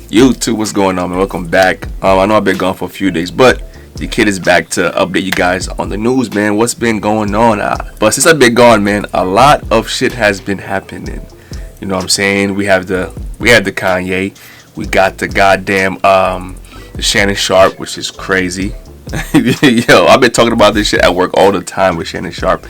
YouTube, what's going on, man? Welcome back. I know I've been gone for a few days, but the kid is back to update you guys on the news, man. What's been going on? But since I've been gone, man, a lot of shit has been happening. You know what I'm saying? We had the Kanye, we got the goddamn the Shannon Sharp, which is crazy. Yo, I've been talking about this shit at work all the time with Shannon Sharp,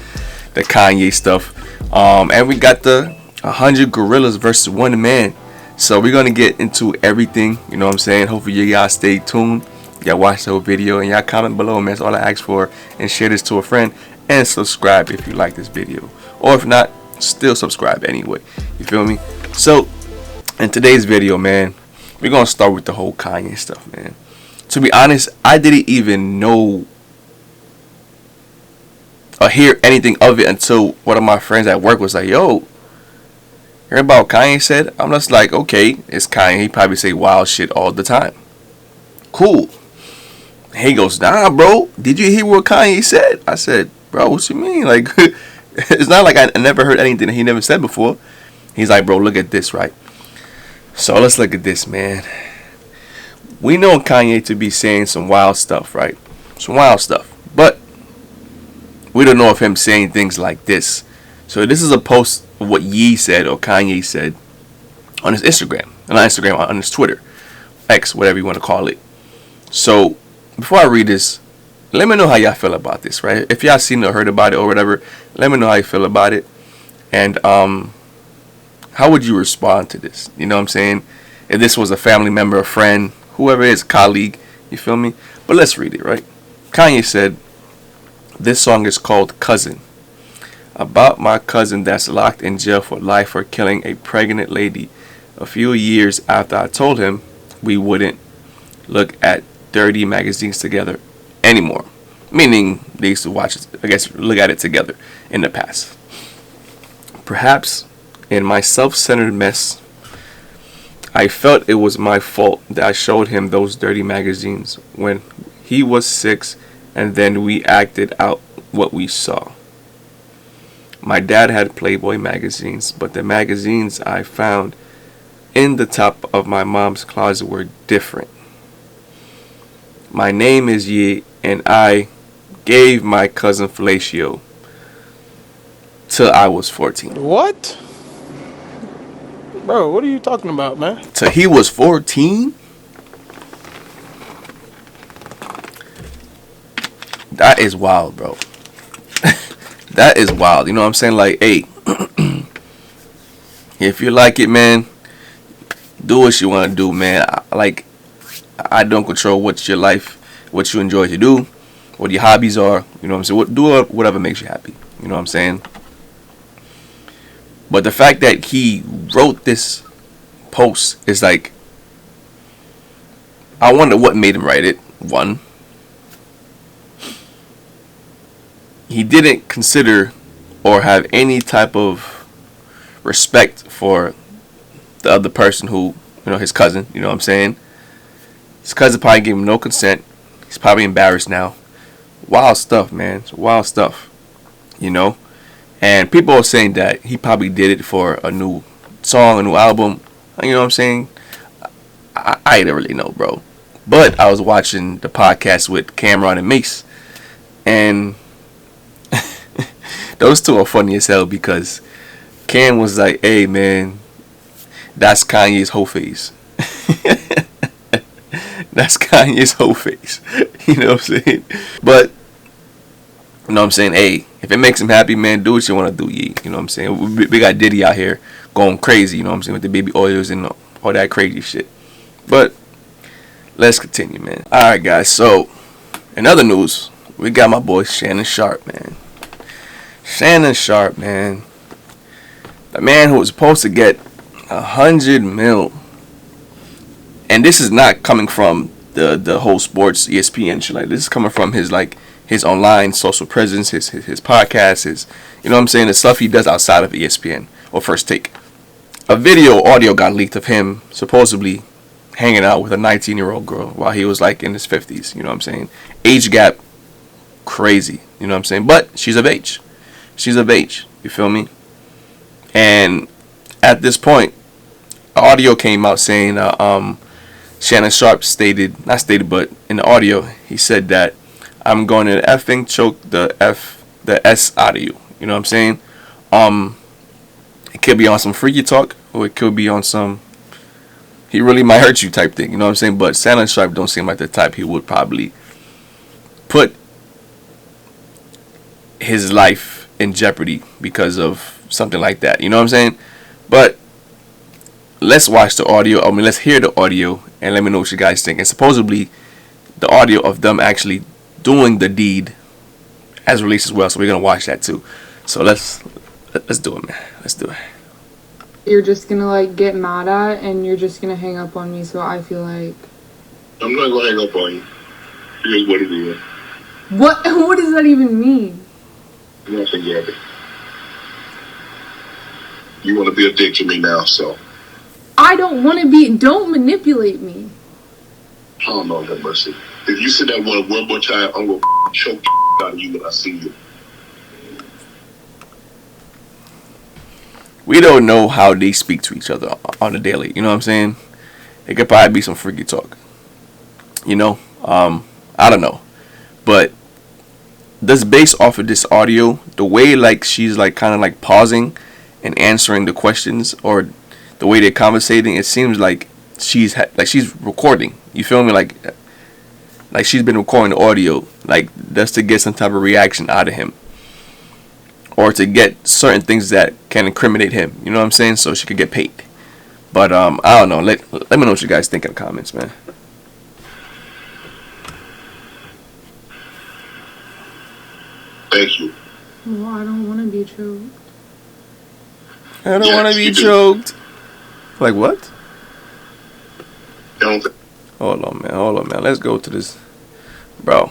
the Kanye stuff. And we got the 100 gorillas versus one man. So we're gonna get into everything, you know what I'm saying? Hopefully you guys stay tuned. Y'all watch the whole video and y'all comment below, man. That's all I ask for. And share this to a friend and subscribe if you like this video. Or if not, still subscribe anyway. You feel me? So in today's video, man, we're gonna start with the whole Kanye stuff, man. To be honest, I didn't even know or hear anything of it until one of my friends at work was like, yo, hear about what Kanye said? I'm just like, okay, it's Kanye. He probably say wild shit all the time. Cool. He goes, nah, bro. Did you hear what Kanye said? I said, bro, what you mean? Like, it's not like I never heard anything that he never said before. He's like, bro, look at this, right? So let's look at this, man. We know Kanye to be saying some wild stuff, right? Some wild stuff. But we don't know of him saying things like this. So this is a post of what Ye said or Kanye said on his Instagram. Not Instagram, on his Twitter. X, whatever you want to call it. So before I read this, let me know how y'all feel about this, right? If y'all seen or heard about it or whatever, let me know how you feel about it. And how would you respond to this? You know what I'm saying? If this was a family member, a friend, whoever it is, colleague, you feel me? But let's read it, right? Kanye said, this song is called Cousin. About my cousin that's locked in jail for life for killing a pregnant lady a few years after I told him we wouldn't look at dirty magazines together anymore. Meaning they used to watch it, I guess, look at it together in the past. Perhaps in my self-centered mess, I felt it was my fault that I showed him those dirty magazines when he was 6, and then we acted out what we saw. My dad had Playboy magazines, but the magazines I found in the top of my mom's closet were different. My name is Ye, and I gave my cousin fellatio till I was 14. What? Bro, what are you talking about, man? Till he was 14? That is wild, bro. That is wild. You know what I'm saying? Like, hey, if you like it, man, do what you want to do, man. I don't control what's your life, what you enjoy to do, what your hobbies are. You know what I'm saying? Do whatever makes you happy. You know what I'm saying? But the fact that he wrote this post is like, I wonder what made him write it. One, he didn't consider or have any type of respect for the other person who, you know, his cousin, you know what I'm saying? His cousin probably gave him no consent. He's probably embarrassed now. Wild stuff, man. It's wild stuff, you know? And people are saying that he probably did it for a new song, a new album. You know what I'm saying? I didn't really know, bro. But I was watching the podcast with Cameron and Mace, and those two are funny as hell because Cam was like, hey, man, that's Kanye's whole face. That's Kanye's whole face. You know what I'm saying? But, you know what I'm saying? Hey, if it makes him happy, man, do what you want to do, Ye. You know what I'm saying? We got Diddy out here going crazy, you know what I'm saying, with the baby oils and all that crazy shit. But let's continue, man. Alright, guys. So, in other news, we got my boy Shannon Sharp, man. Shannon Sharp, man. The man who was supposed to get 100 mil. And this is not coming from the whole sports ESPN shit. Like, this is coming from his online social presence, his podcast, his, you know what I'm saying, the stuff he does outside of ESPN or First Take. A audio got leaked of him supposedly hanging out with a 19-year-old girl while he was like in his 50s, you know what I'm saying? Age gap, crazy, you know what I'm saying? But she's of age. She's of age, you feel me? And at this point, audio came out saying Shannon Sharp but in the audio, he said that I'm going to effing choke the S out of you. You know what I'm saying? It could be on some freaky talk, or it could be on some he really might hurt you type thing. You know what I'm saying? But Shannon Sharp don't seem like the type he would probably put his life in jeopardy because of something like that. You know what I'm saying? But let's watch the audio. Let's hear the audio and let me know what you guys think. And supposedly, the audio of them actually doing the deed as released as well. So we're gonna watch that too. So let's do it, man. Let's do it. You're just gonna like get mad at, and you're just gonna hang up on me. So I feel like I'm not gonna hang up on you. Here's what it is. What does that even mean? Nothing yet. You want to be a dick to me now, so. I don't want to be. Don't manipulate me. Oh, no, have mercy. If you say that one more time, I'm going to choke the out of you when I see you. We don't know how they speak to each other on the daily. You know what I'm saying? It could probably be some freaky talk. You know? I don't know. But just based off of this audio, the way like she's like kind of like pausing and answering the questions, or the way they're conversating, it seems like she's recording. You feel me? Like she's been recording the audio, like just to get some type of reaction out of him, or to get certain things that can incriminate him. You know what I'm saying? So she could get paid. But I don't know. Let me know what you guys think in the comments, man. Thank you. Well, I don't want to be choked. I don't want to be choked. Like what? Hold on, man. Let's go to this, bro.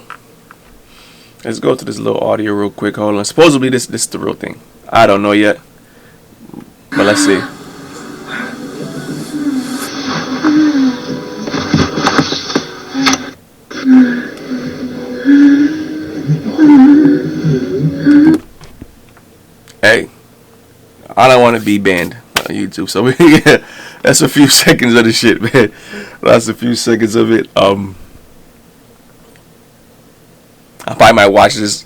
Let's go to this little audio real quick. Hold on. Supposedly this is the real thing. I don't know yet, but let's see. Hey, I don't want to be banned on YouTube, so that's a few seconds of the shit, man. That's a few seconds of it. I probably might watch this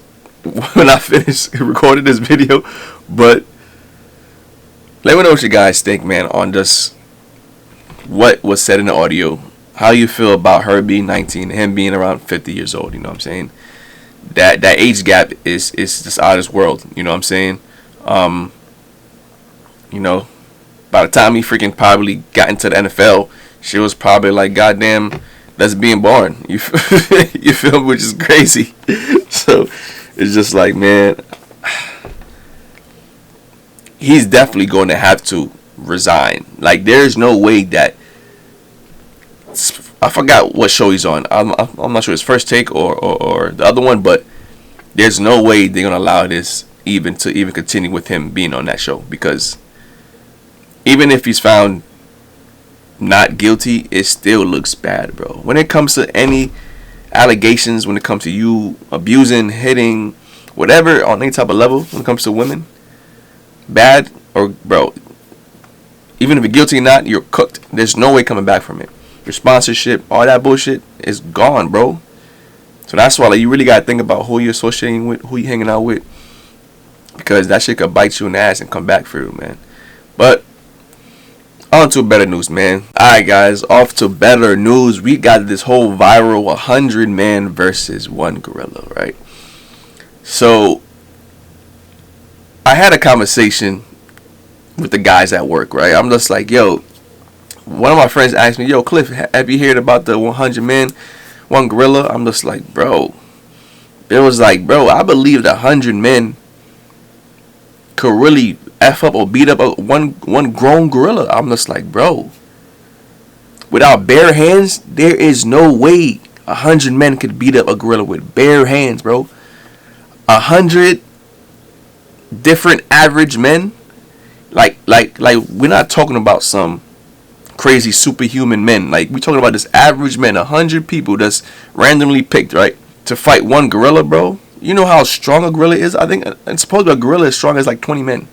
when I finish recording this video, but let me know what you guys think, man, on just what was said in the audio. How you feel about her being 19, him being around 50 years old? You know what I'm saying? That age gap is just out of this world. You know what I'm saying? You know, by the time he freaking probably got into the NFL, she was probably like, goddamn, that's being born. You feel me? Which is crazy. So it's just like, man, he's definitely going to have to resign. Like, there's no way that, I forgot what show he's on. I'm not sure, his First Take or the other one, but there's no way they're gonna allow this even continue with him being on that show, because even if he's found not guilty, it still looks bad, bro. When it comes to any allegations, when it comes to you abusing, hitting, whatever on any type of level, when it comes to women, bad, or bro, even if you're guilty or not, you're cooked. There's no way coming back from it. Your sponsorship, all that bullshit is gone, bro. So that's why, like, you really gotta think about who you're associating with, who you're hanging out with, because that shit could bite you in the ass and come back for you, man. But on to better news, man. Alright, guys, off to better news. We got this whole viral 100 man versus one gorilla, right? So I had a conversation with the guys at work, right? I'm just like, yo, one of my friends asked me, yo, Cliff, have you heard about the 100 men, one gorilla? I'm just like, bro. It was like, bro, I believe the 100 men could really F up or beat up one grown gorilla. I'm just like, bro, without bare hands, there is no way 100 men could beat up a gorilla with bare hands, bro. 100 different average men, like we're not talking about some crazy superhuman men. Like, we talking about this average men, 100 people that's randomly picked, right, to fight one gorilla, bro. You know how strong a gorilla is? I think it's supposed to be a gorilla as strong as like 20 men.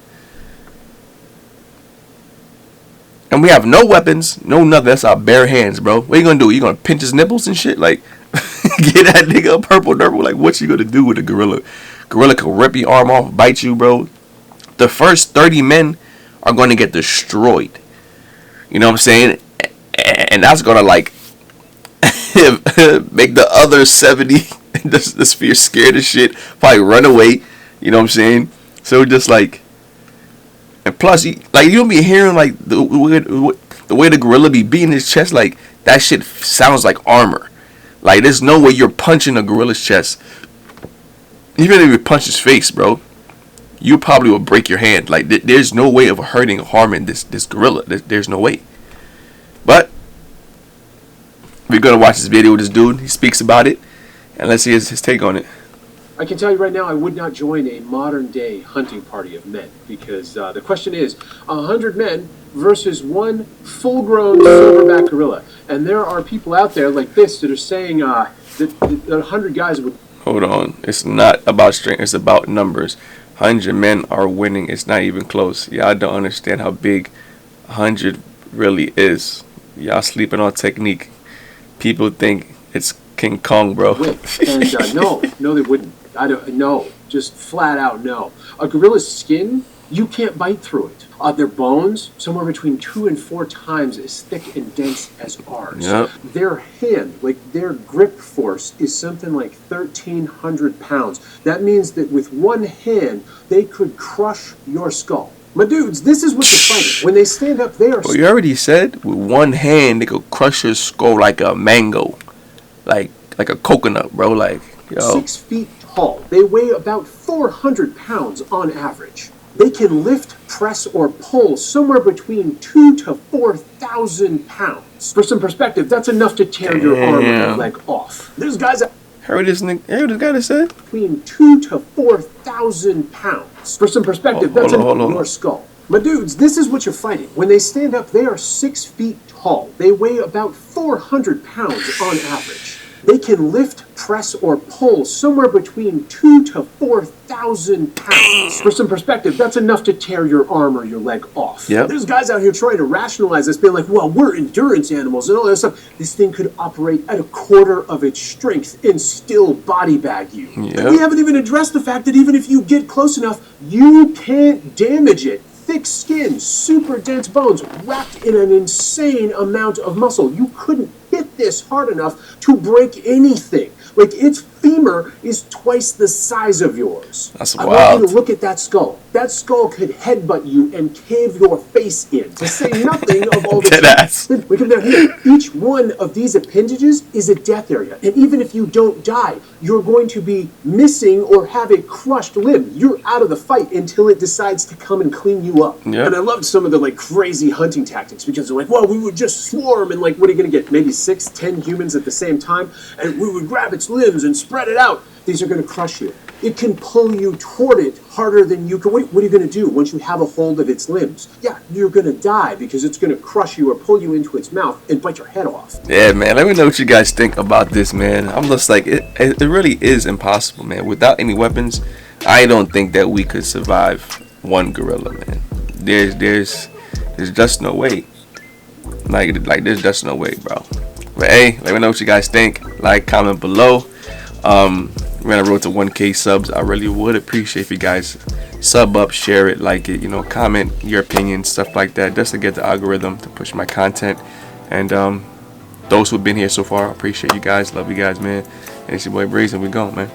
And we have no weapons, no nothing. That's our bare hands, bro. What are you gonna do? You gonna pinch his nipples and shit? Like, get that nigga a purple nurple? Like, what you gonna do with a gorilla? Gorilla can rip your arm off, bite you, bro. The first 30 men are gonna get destroyed. You know what I'm saying? And that's gonna like make the other 70 this fear scared as shit, probably run away. You know what I'm saying? So just like, and plus, like you'll be hearing like the way the gorilla be beating his chest, like that shit sounds like armor. Like there's no way you're punching a gorilla's chest. Even if you punch his face, bro, you probably will break your hand. Like there's no way of hurting or harming this gorilla. There's no way. But we're gonna watch this video with this dude. He speaks about it, and let's see his take on it. I can tell you right now, I would not join a modern-day hunting party of men because the question is 100 men versus one full-grown silverback gorilla, and there are people out there like this that are saying that 100 guys would. Hold on, it's not about strength; it's about numbers. 100 men are winning. It's not even close. Y'all don't understand how big 100 really is. Y'all sleeping on technique. People think it's King Kong, bro. And no, they wouldn't. I don't know. Just flat out no. A gorilla's skin, you can't bite through it. Their bones, somewhere between 2 and 4 times as thick and dense as ours. Yep. Their hand, like their grip force, is something like 1,300 pounds. That means that with one hand, they could crush your skull. My dudes, this is what you're fighting. When they stand up, they are. Well, you already said with one hand they could crush your skull like a mango, like a coconut, bro. Like, yo. 6 feet tall. They weigh about 400 pounds on average. They can lift, press, or pull somewhere between 2,000 to 4,000 pounds. For some perspective, that's enough to tear your arm or your leg off. There's guys that Heard this guy that said between 2,000 to 4,000 pounds. For some perspective, that's your skull. My dudes, this is what you're fighting. When they stand up, they are 6 feet tall. They weigh about 400 pounds on average. They can lift, press, or pull somewhere between 2,000 to 4,000 pounds. For some perspective, that's enough to tear your arm or your leg off. Yep. There's guys out here trying to rationalize this, being like, well, we're endurance animals and all that stuff. This thing could operate at a quarter of its strength and still body bag you. Yep. And we haven't even addressed the fact that even if you get close enough, you can't damage it. Thick skin, super dense bones, wrapped in an insane amount of muscle. You couldn't hit this hard enough to break anything. Like, its femur is twice the size of yours. That's I wild. want you to look at that skull. That skull could headbutt you and cave your face in, to say nothing of all the Dead ass. We come down here. Each one of these appendages is a death area. And even if you don't die, you're going to be missing or have a crushed limb. You're out of the fight until it decides to come and clean you up. Yep. And I loved some of the like crazy hunting tactics because they're like, well, we would just swarm and like, what are you going to get? Maybe 6, 10 humans at the same time. And we would grab its limbs and spread it out. These are going to crush you. It can pull you toward it harder than you can. What are you going to do once you have a hold of its limbs? Yeah, you're going to die because it's going to crush you or pull you into its mouth and bite your head off. Yeah, man. Let me know what you guys think about this, man. I'm just like, it really is impossible, man. Without any weapons, I don't think that we could survive one gorilla, man. There's just no way. Like there's just no way, bro. But hey, let me know what you guys think. Like, comment below. We're on a road to 1K subs. I really would appreciate if you guys sub up, share it, like it, comment your opinions, stuff like that, just to get the algorithm to push my content. And those who've been here so far, I appreciate you guys. Love you guys, man. And it's your boy Breeze, and we go, man.